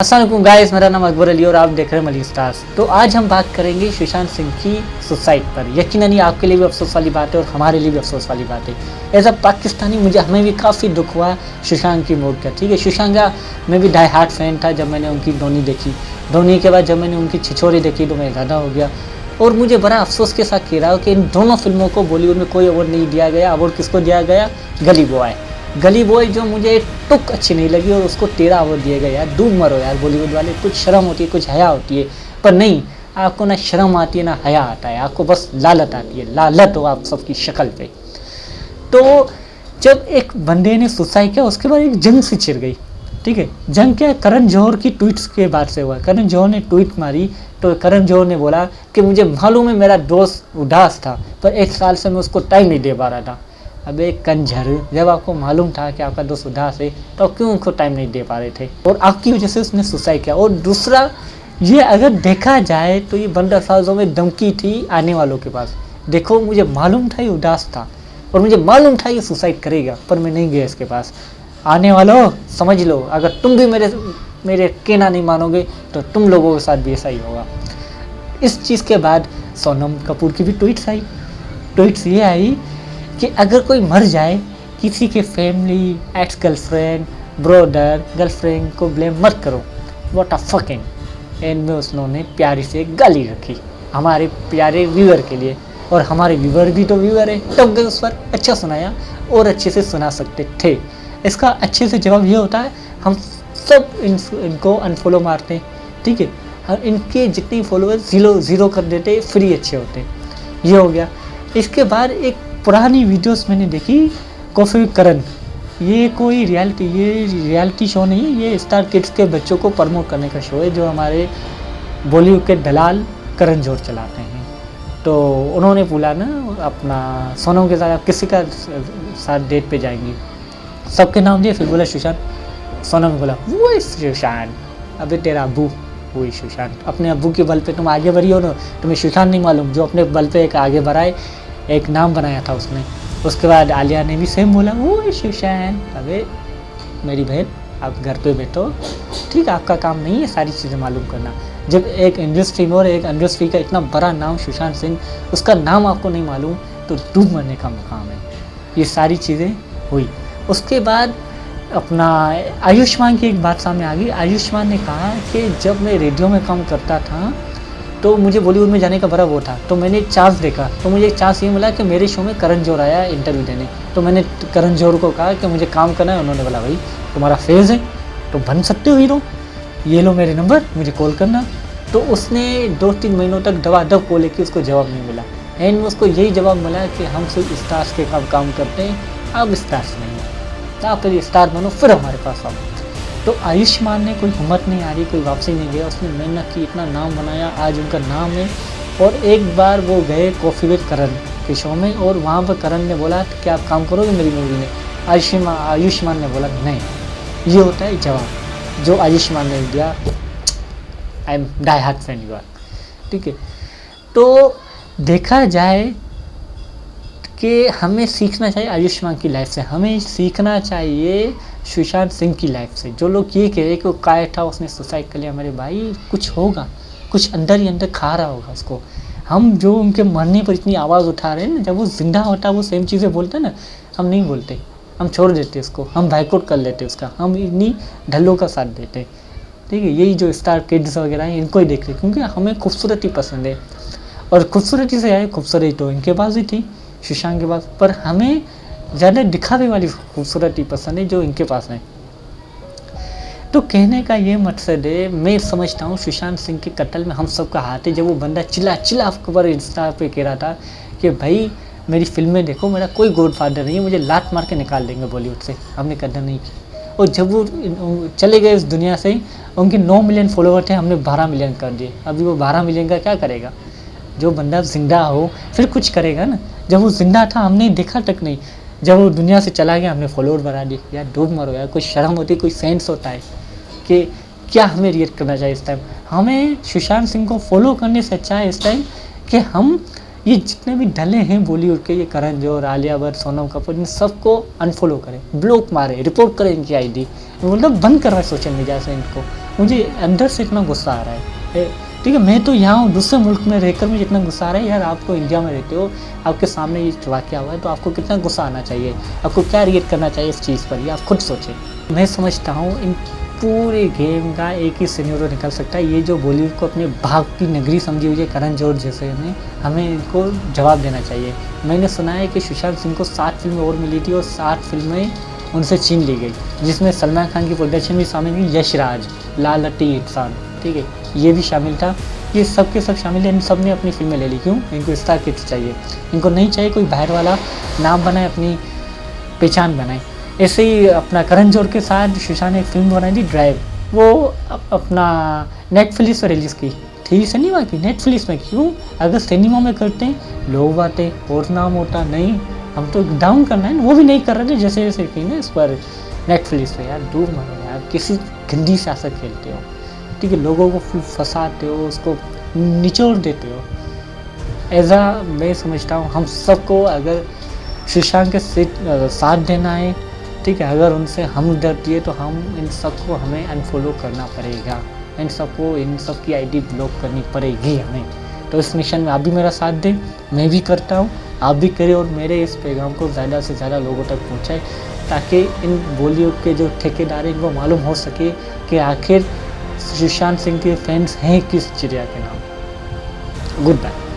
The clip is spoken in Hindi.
अस्सलाम वालेकुम गाइस, मेरा नाम अकबर अली और आप देख रहे हैं मलिक स्टार्स। तो आज हम बात करेंगे सुशांत सिंह की सुसाइड पर। यकीनन ही आपके लिए भी अफसोस वाली बात है और हमारे लिए भी अफसोस वाली बात है। एज अ पाकिस्तानी हमें भी काफ़ी दुख हुआ सुशांत की मौत का। ठीक है, सुशांत का मैं भी डाई हार्ट फैन था जब मैंने उनकी धोनी देखी। धोनी के बाद जब मैंने उनकी छिछोरी देखी तो मैं ज़्यादा हो गया और मुझे बड़ा अफसोस के साथ कह रहा हूँ कि इन दोनों फिल्मों को बॉलीवुड में कोई अवार्ड नहीं दिया गया। अवार्ड किसको दिया गया? गली बॉय जो मुझे टुक अच्छी नहीं लगी और उसको 13 अवार्ड दिए गए। यार डूब मरो यार, बॉलीवुड वाले कुछ शर्म होती है, कुछ हया होती है। पर नहीं, आपको ना शर्म आती है ना हया आता है, आपको बस लालत आती है। लालत हो आप सबकी शक्ल पे। तो जब एक बंदे ने सुसाइड किया उसके बाद एक जंग सी छिड़ गई। ठीक है, जंग क्या? करण जौहर की ट्वीट्स के बाद से हुआ। करण जौहर ने ट्वीट मारी तो करण जौहर ने बोला कि मुझे मालूम है मेरा दोस्त उदास था पर 1 साल से मैं उसको टाइम नहीं दे पा रहा था। अबे कंजर, जब आपको मालूम था कि आपका दोस्त उदास है तो क्यों उनको टाइम नहीं दे पा रहे थे? और आपकी वजह से उसने सुसाइड किया। और दूसरा, ये अगर देखा जाए तो ये बंद अल्फाजों में धमकी थी आने वालों के पास। देखो, मुझे मालूम था ये उदास था और मुझे मालूम था ये सुसाइड करेगा पर मैं नहीं गया इसके पास। आने वालों समझ लो, अगर तुम भी मेरे कहना नहीं मानोगे तो तुम लोगों के साथ भी ऐसा ही होगा। इस चीज़ के बाद सोनम कपूर की भी ट्वीट्स ये आई कि अगर कोई मर जाए, किसी के family, ex girlfriend, brother, girlfriend को ब्लेम मत करो। What a fucking. एंड में उसने प्यारी से गाली रखी हमारे प्यारे व्यूअर के लिए। और हमारे व्यूअर भी तो व्यूअर है, तब गए उस पर अच्छा सुनाया और अच्छे से सुना सकते थे। इसका अच्छे से जवाब ये होता है, हम सब इनको अनफॉलो मारते हैं। ठीक है, और इनके जितने फॉलोअर्स ज़ीरो कर देते, फ्री अच्छे होते। ये हो गया। इसके बाद एक पुरानी वीडियोस मैंने देखी, कॉफ़ी करण। ये कोई रियलिटी शो नहीं है, ये स्टार किड्स के बच्चों को प्रमोट करने का शो है जो हमारे बॉलीवुड के दलाल करण जौहर चलाते हैं। तो उन्होंने बोला ना अपना सोनम के साथ आप किसी का साथ डेट पे जाएंगी, सबके नाम दिए। फिर बोला सुशांत। सोनम ने बोला वो सुशांत। अबे तेरा अब्बू वही सुशांत। अपने अब्बू के बल पे तुम आगे बढ़ी हो ना, तुम्हें सुशांत नहीं मालूम जो अपने बल पे एक आगे बढ़ाए, एक नाम बनाया था उसने। उसके बाद आलिया ने भी सेम बोला वो सुशांत। अबे मेरी बहन, आप घर पे बैठो, ठीक, आपका काम नहीं है सारी चीज़ें मालूम करना। जब एक इंडस्ट्री में और एक इंडस्ट्री का इतना बड़ा नाम सुशांत सिंह, उसका नाम आपको नहीं मालूम तो डूब मरने का मुकाम है। ये सारी चीज़ें हुई। उसके बाद अपना आयुष्मान की एक बात सामने आ गई। आयुष्मान ने कहा कि जब मैं रेडियो में काम करता था तो मुझे बॉलीवुड में जाने का बड़ा वो था, तो मैंने एक चांस देखा। तो मुझे एक चांस ये मिला कि मेरे शो में करण जौहर आया इंटरव्यू देने। तो मैंने करण जौहर को कहा कि मुझे काम करना है। उन्होंने बोला भाई तुम्हारा फेज़ है तो बन सकते हो हीरो, ये लो मेरे नंबर, मुझे कॉल करना। तो उसने 2-3 महीनों तक दबादब कॉल की, उसको जवाब नहीं मिला। एंड में उसको यही जवाब मिला कि हम सिर्फ स्टार्स के काम करते हैं, अब स्टार्स नहीं है, आप फिर स्टार बनो फिर हमारे पास आओ। तो आयुष्मान ने कोई हिम्मत नहीं आ रही, कोई वापसी नहीं गया। उसने मेहनत की, इतना नाम बनाया, आज उनका नाम है। और एक बार वो गए कॉफ़ी विद करण के शो में और वहाँ पर करण ने बोला कि आप काम करोगे मेरी मूवी में? आयुष्मान ने बोला नहीं। ये होता है जवाब जो आयुष्मान ने दिया। I am die hard fan you are. ठीक है, तो देखा जाए कि हमें सीखना चाहिए आयुष्मान की लाइफ से, हमें सीखना चाहिए सुशांत सिंह की लाइफ से। जो लोग ये कह रहे कि वो काय था, उसने सुसाइड कर लिया, मेरे भाई कुछ होगा, कुछ अंदर ही अंदर खा रहा होगा उसको। हम जो उनके मरने पर इतनी आवाज़ उठा रहे हैं ना, जब वो जिंदा होता वो सेम चीज़ें बोलते ना, हम नहीं बोलते, हम छोड़ देते उसको, हम बाइकआउट कर लेते उसका, हम इन्हीं ढल्लों का साथ देते। ठीक है, यही जो स्टार किड्स वगैरह हैं इनको ही देखते, क्योंकि हमें खूबसूरती पसंद है और खूबसूरती से आए खूबसूरती तो इनके पास ही थी, सुशांत के पास। पर हमें ज़्यादा दिखावे वाली खूबसूरती पसंद है जो इनके पास है। तो कहने का ये मकसद है, मैं समझता हूँ सुशांत सिंह के कत्ल में हम सब का हाथ है। जब वो बंदा चिल्ला पर इंस्टा पे कह रहा था कि भाई मेरी फिल्में देखो, मेरा कोई गॉडफादर नहीं है, मुझे लात मार के निकाल देंगे बॉलीवुड से, हमने कदर नहीं की। और जब वो चले गए इस दुनिया से, उनके 9 मिलियन फॉलोवर थे, हमने 12 मिलियन कर दिए। अभी वो 12 मिलियन का क्या करेगा? जो बंदा जिंदा हो फिर कुछ करेगा ना। जब वो जिंदा था हमने देखा तक नहीं, जब वो दुनिया से चला गया हमने फॉलोअर बढ़ा दिए। यार डूब मरो यार, कोई शर्म होती है, कोई सेंस होता है कि क्या हमें रिएक्ट करना चाहिए इस टाइम। हमें सुशांत सिंह को फॉलो करने से अच्छा है इस टाइम कि हम ये जितने भी ढले हैं बॉलीवुड के, ये करण जौहर, आलिया भट्ट, सोनम कपूर, इन सबको अनफॉलो करें, ब्लॉक मारें, रिपोर्ट करें इनकी आईडी, मतलब बंद करवाएं सोशल मीडिया से इनको। मुझे अंदर से इतना गुस्सा आ रहा है। ठीक है, मैं तो यहाँ हूँ, दूसरे मुल्क में रहकर मुझे इतना गुस्सा आ रहा है। यार आपको इंडिया में रहते हो, आपके सामने ये वाक़या हुआ है, तो आपको कितना गुस्सा आना चाहिए, आपको क्या रिएक्ट करना चाहिए इस चीज़ पर, ये आप खुद सोचें। मैं समझता हूँ इन पूरे गेम का एक ही सिनेरियो निकल सकता है। ये जो बॉलीवुड को अपने भाग की नगरी समझी हुई है करण जौहर जैसे ने, हमें इनको जवाब देना चाहिए। मैंने सुना है कि सुशांत सिंह को 7 फिल्में और मिली थी और 7 फिल्में उनसे छीन ली गई, जिसमें सलमान खान की प्रोडक्शन भी शामिल थी, यश राज, लाल लट्टी इंसान, ठीक है, ये भी शामिल था। ये सब के सब शामिल है। इन सब ने अपनी फिल्में ले ली। क्यों? इनको स्टार किड्स चाहिए, इनको नहीं चाहिए कोई बाहर वाला नाम बनाए, अपनी पहचान बनाए। ऐसे ही अपना करण जौहर के साथ सुशांत ने एक फिल्म बनाई थी ड्राइव, वो अपना नेटफ्लिक्स पर रिलीज़ की थी, सिनेमा की, नेटफ्लिक्स में। क्यों? अगर सिनेमा में करते हैं लोग आते और नाम होता, नहीं हम तो डाउन करना है ना, वो भी नहीं कर रहे थे जैसे जैसे की ना इस पर नेटफ्लिक्स पे। यार दूर मरो यार, किसी गंदी सियासत खेलते हो, ठीक है, लोगों को फंसाते हो, उसको निचोड़ देते हो। ऐसा मैं समझता हूँ हम सबको अगर सुशांत के साथ देना है, ठीक है, अगर उनसे हमदर्दी है तो हम इन सबको हमें अनफॉलो करना पड़ेगा, इन सबको इन सब की आईडी ब्लॉक करनी पड़ेगी हमें। तो इस मिशन में आप भी मेरा साथ दें, मैं भी करता हूँ, आप भी करें और मेरे इस पैगाम को ज़्यादा से ज़्यादा लोगों तक पहुँचाएं, ताकि इन बॉलीवुड के जो ठेकेदार हैं इनको मालूम हो सके कि आखिर सुशांत सिंह के फैंस हैं किस चिड़िया के नाम। Good bye.